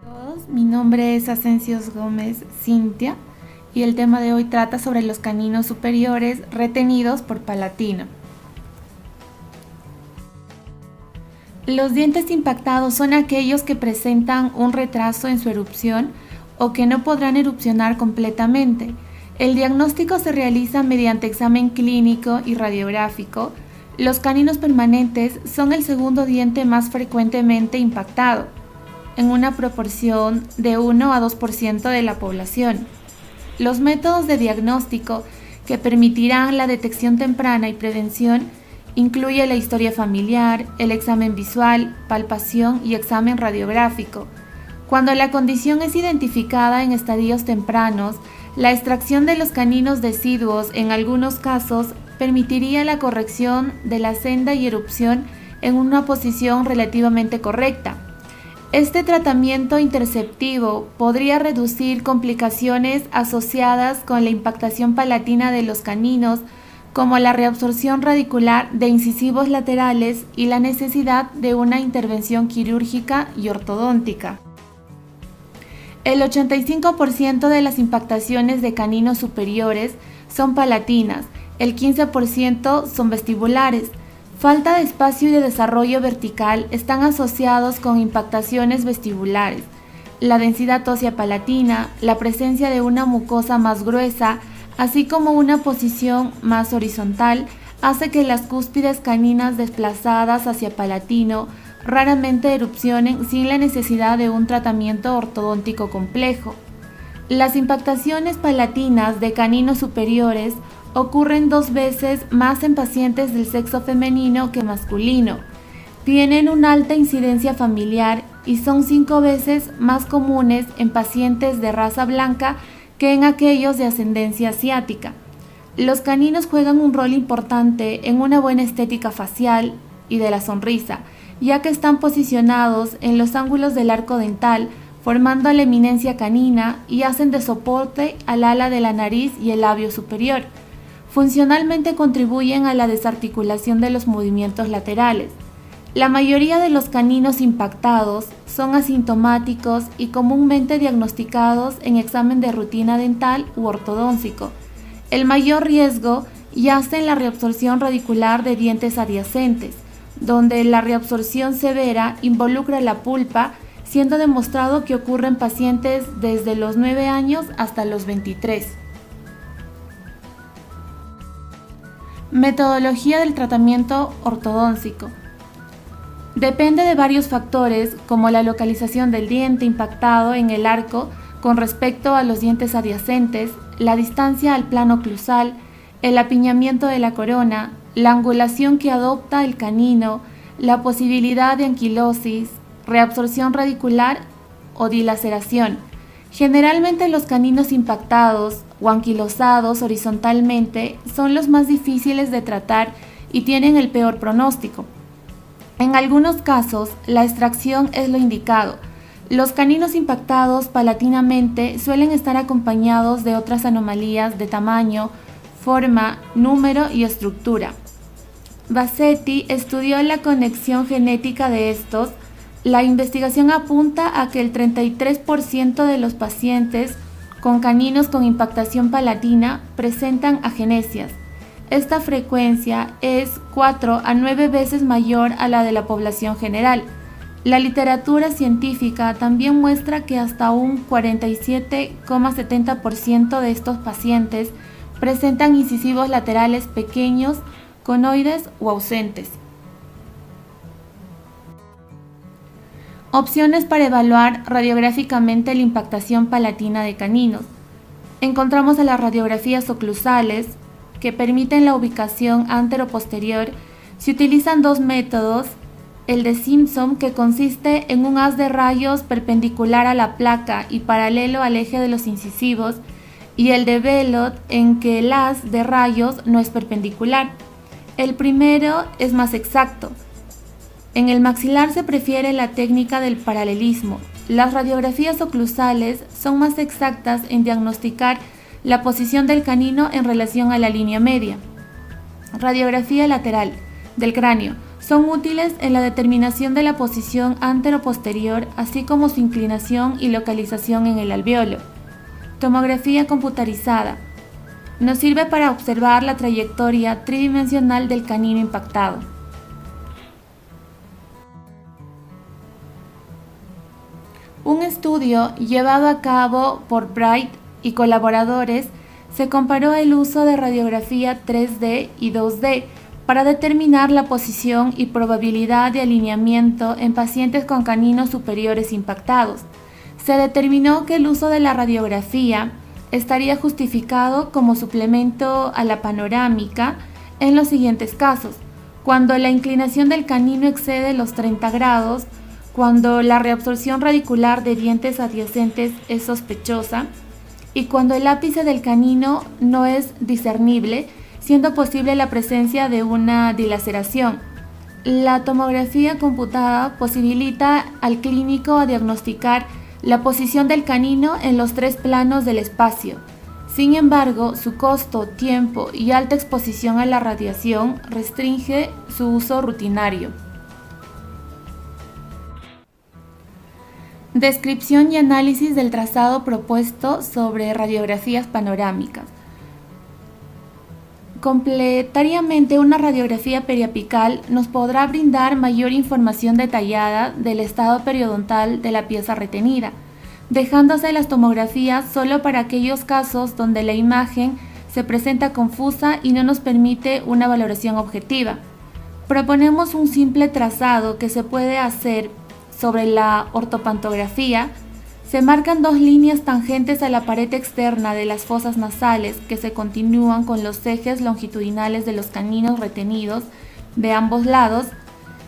Todos, mi nombre es Ascensios Gómez Cintia y el tema de hoy trata sobre los caninos superiores retenidos por Palatino. Los dientes impactados son aquellos que presentan un retraso en su erupción o que no podrán erupcionar completamente. El diagnóstico se realiza mediante examen clínico y radiográfico. Los caninos permanentes son el segundo diente más frecuentemente impactado, en una proporción de 1 a 2% de la población. Los métodos de diagnóstico que permitirán la detección temprana y prevención incluye la historia familiar, el examen visual, palpación y examen radiográfico. Cuando la condición es identificada en estadios tempranos, la extracción de los caninos deciduos en algunos casos permitiría la corrección de la senda y erupción en una posición relativamente correcta. Este tratamiento interceptivo podría reducir complicaciones asociadas con la impactación palatina de los caninos, como la reabsorción radicular de incisivos laterales y la necesidad de una intervención quirúrgica y ortodóntica. El 85% de las impactaciones de caninos superiores son palatinas, el 15% son vestibulares. Falta de espacio y de desarrollo vertical están asociados con impactaciones vestibulares. La densidad ósea palatina, la presencia de una mucosa más gruesa, así como una posición más horizontal, hace que las cúspides caninas desplazadas hacia palatino raramente erupcionen sin la necesidad de un tratamiento ortodóntico complejo. Las impactaciones palatinas de caninos superiores ocurren 2 veces más en pacientes del sexo femenino que masculino, tienen una alta incidencia familiar y son 5 veces más comunes en pacientes de raza blanca que en aquellos de ascendencia asiática. Los caninos juegan un rol importante en una buena estética facial y de la sonrisa, ya que están posicionados en los ángulos del arco dental, formando la eminencia canina y hacen de soporte al ala de la nariz y el labio superior. Funcionalmente contribuyen a la desarticulación de los movimientos laterales. La mayoría de los caninos impactados son asintomáticos y comúnmente diagnosticados en examen de rutina dental u ortodóntico. El mayor riesgo yace en la reabsorción radicular de dientes adyacentes, donde la reabsorción severa involucra la pulpa, siendo demostrado que ocurre en pacientes desde los 9 años hasta los 23. Metodología del tratamiento ortodóntico. Depende de varios factores, como la localización del diente impactado en el arco con respecto a los dientes adyacentes, la distancia al plano oclusal, el apiñamiento de la corona, la angulación que adopta el canino, la posibilidad de anquilosis, reabsorción radicular o dilaceración. Generalmente los caninos impactados o anquilosados horizontalmente son los más difíciles de tratar y tienen el peor pronóstico. En algunos casos, la extracción es lo indicado. Los caninos impactados palatinamente suelen estar acompañados de otras anomalías de tamaño, forma, número y estructura. Bassetti estudió la conexión genética de estos. La investigación apunta a que el 33% de los pacientes con caninos con impactación palatina presentan agenesias. Esta frecuencia es 4 a 9 veces mayor a la de la población general. La literatura científica también muestra que hasta un 47,70% de estos pacientes presentan incisivos laterales pequeños, conoides o ausentes. Opciones para evaluar radiográficamente la impactación palatina de caninos. Encontramos a las radiografías oclusales, que permiten la ubicación antero-posterior. Se utilizan 2 métodos, el de Simpson, que consiste en un haz de rayos perpendicular a la placa y paralelo al eje de los incisivos, y el de Bellot, en que el haz de rayos no es perpendicular. El primero es más exacto. En el maxilar se prefiere la técnica del paralelismo. Las radiografías oclusales son más exactas en diagnosticar la posición del canino en relación a la línea media. Radiografía lateral del cráneo Son útiles en la determinación de la posición antero-posterior, así como su inclinación y localización en el alvéolo. Tomografía computarizada. Nos sirve para observar la trayectoria tridimensional del canino impactado. Un estudio llevado a cabo por Bright y colaboradores se comparó el uso de radiografía 3D y 2D para determinar la posición y probabilidad de alineamiento en pacientes con caninos superiores impactados. Se determinó que el uso de la radiografía estaría justificado como suplemento a la panorámica en los siguientes casos: cuando la inclinación del canino excede los 30 grados, cuando la reabsorción radicular de dientes adyacentes es sospechosa y cuando el ápice del canino no es discernible, siendo posible la presencia de una dilaceración. La tomografía computada posibilita al clínico diagnosticar la posición del canino en los 3 planos del espacio. Sin embargo, su costo, tiempo y alta exposición a la radiación restringe su uso rutinario. Descripción y análisis del trazado propuesto sobre radiografías panorámicas. Completariamente, una radiografía periapical nos podrá brindar mayor información detallada del estado periodontal de la pieza retenida, dejándose las tomografías solo para aquellos casos donde la imagen se presenta confusa y no nos permite una valoración objetiva. Proponemos un simple trazado que se puede hacer sobre la ortopantografía. Se marcan 2 líneas tangentes a la pared externa de las fosas nasales que se continúan con los ejes longitudinales de los caninos retenidos de ambos lados.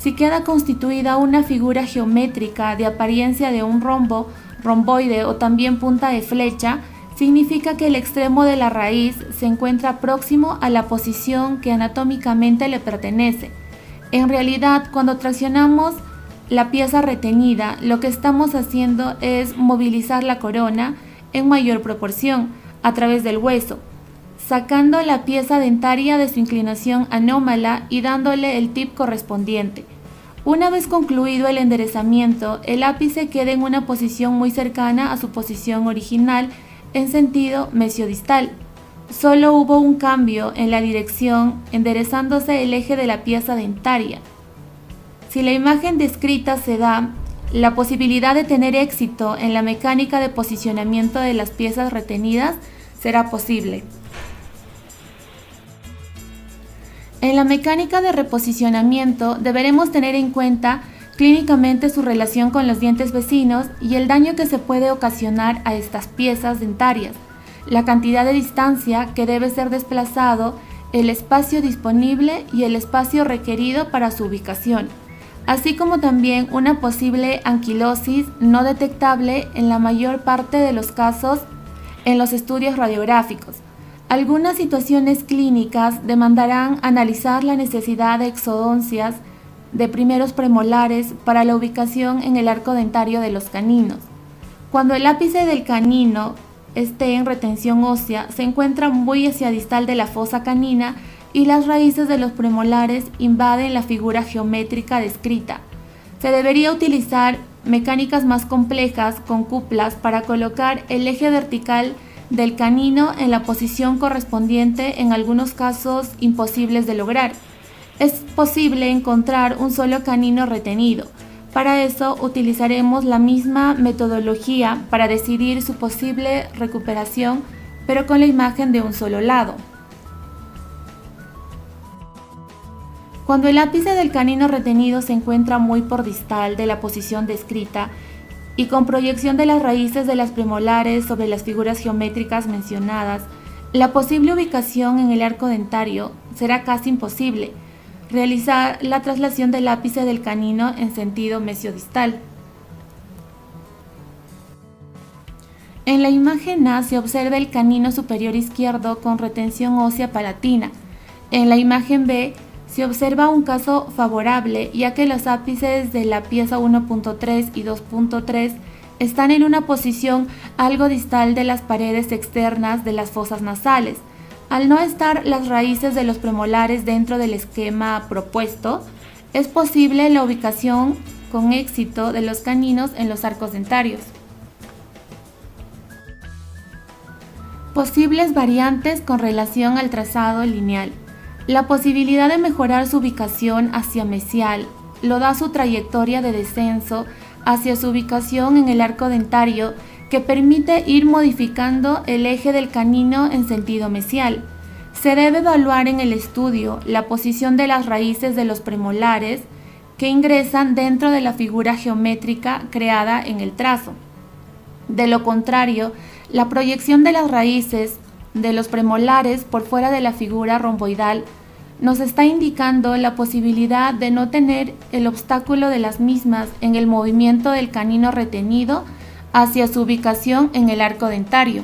Si queda constituida una figura geométrica de apariencia de un rombo, romboide o también punta de flecha, significa que el extremo de la raíz se encuentra próximo a la posición que anatómicamente le pertenece. En realidad, cuando traccionamos la pieza retenida, lo que estamos haciendo es movilizar la corona en mayor proporción a través del hueso, sacando la pieza dentaria de su inclinación anómala y dándole el tip correspondiente. Una vez concluido el enderezamiento, el ápice queda en una posición muy cercana a su posición original en sentido mesiodistal. Solo hubo un cambio en la dirección, enderezándose el eje de la pieza dentaria. Si la imagen descrita se da, la posibilidad de tener éxito en la mecánica de posicionamiento de las piezas retenidas será posible. En la mecánica de reposicionamiento deberemos tener en cuenta clínicamente su relación con los dientes vecinos y el daño que se puede ocasionar a estas piezas dentarias, la cantidad de distancia que debe ser desplazado, el espacio disponible y el espacio requerido para su ubicación, así como también una posible anquilosis no detectable en la mayor parte de los casos en los estudios radiográficos. Algunas situaciones clínicas demandarán analizar la necesidad de exodoncias de primeros premolares para la ubicación en el arco dentario de los caninos. Cuando el ápice del canino esté en retención ósea, se encuentra muy hacia distal de la fosa canina y las raíces de los premolares invaden la figura geométrica descrita. Se debería utilizar mecánicas más complejas con cuplas para colocar el eje vertical del canino en la posición correspondiente, en algunos casos imposibles de lograr. Es posible encontrar un solo canino retenido. Para eso utilizaremos la misma metodología para decidir su posible recuperación, pero con la imagen de un solo lado. Cuando el ápice del canino retenido se encuentra muy por distal de la posición descrita y con proyección de las raíces de las premolares sobre las figuras geométricas mencionadas, la posible ubicación en el arco dentario será casi imposible. Realizar la traslación del ápice del canino en sentido mesiodistal. En la imagen A se observa el canino superior izquierdo con retención ósea palatina. En la imagen B se observa un caso favorable, ya que los ápices de la pieza 1.3 y 2.3 están en una posición algo distal de las paredes externas de las fosas nasales. Al no estar las raíces de los premolares dentro del esquema propuesto, es posible la ubicación con éxito de los caninos en los arcos dentarios. Posibles variantes con relación al trazado lineal. La posibilidad de mejorar su ubicación hacia mesial lo da su trayectoria de descenso hacia su ubicación en el arco dentario, que permite ir modificando el eje del canino en sentido mesial. Se debe evaluar en el estudio la posición de las raíces de los premolares que ingresan dentro de la figura geométrica creada en el trazo. De lo contrario, la proyección de las raíces de los premolares por fuera de la figura romboidal nos está indicando la posibilidad de no tener el obstáculo de las mismas en el movimiento del canino retenido hacia su ubicación en el arco dentario.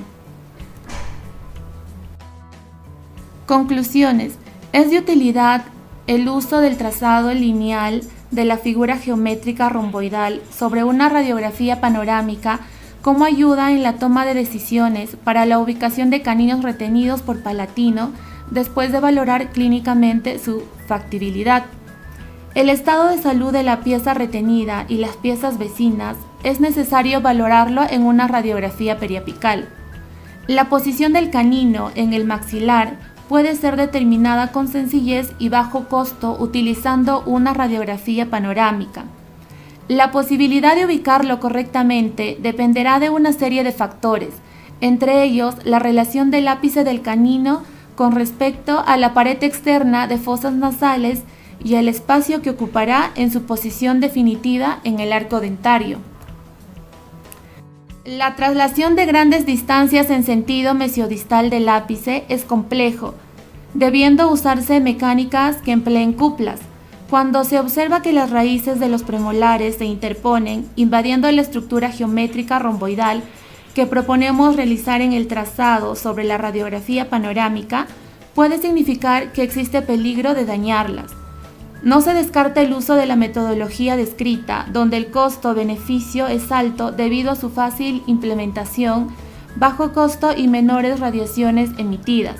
Conclusiones. Es de utilidad el uso del trazado lineal de la figura geométrica romboidal sobre una radiografía panorámica como ayuda en la toma de decisiones para la ubicación de caninos retenidos por palatino después de valorar clínicamente su factibilidad. El estado de salud de la pieza retenida y las piezas vecinas es necesario valorarlo en una radiografía periapical. La posición del canino en el maxilar puede ser determinada con sencillez y bajo costo utilizando una radiografía panorámica. La posibilidad de ubicarlo correctamente dependerá de una serie de factores, entre ellos la relación del ápice del canino con respecto a la pared externa de fosas nasales y el espacio que ocupará en su posición definitiva en el arco dentario. La traslación de grandes distancias en sentido mesiodistal del ápice es complejo, debiendo usarse mecánicas que empleen cuplas. Cuando se observa que las raíces de los premolares se interponen, invadiendo la estructura geométrica romboidal que proponemos realizar en el trazado sobre la radiografía panorámica, puede significar que existe peligro de dañarlas. No se descarta el uso de la metodología descrita, donde el costo-beneficio es alto debido a su fácil implementación, bajo costo y menores radiaciones emitidas.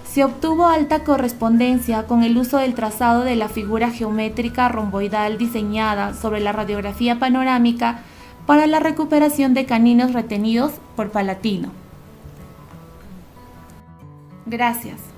Se obtuvo alta correspondencia con el uso del trazado de la figura geométrica romboidal diseñada sobre la radiografía panorámica para la recuperación de caninos retenidos por palatino. Gracias.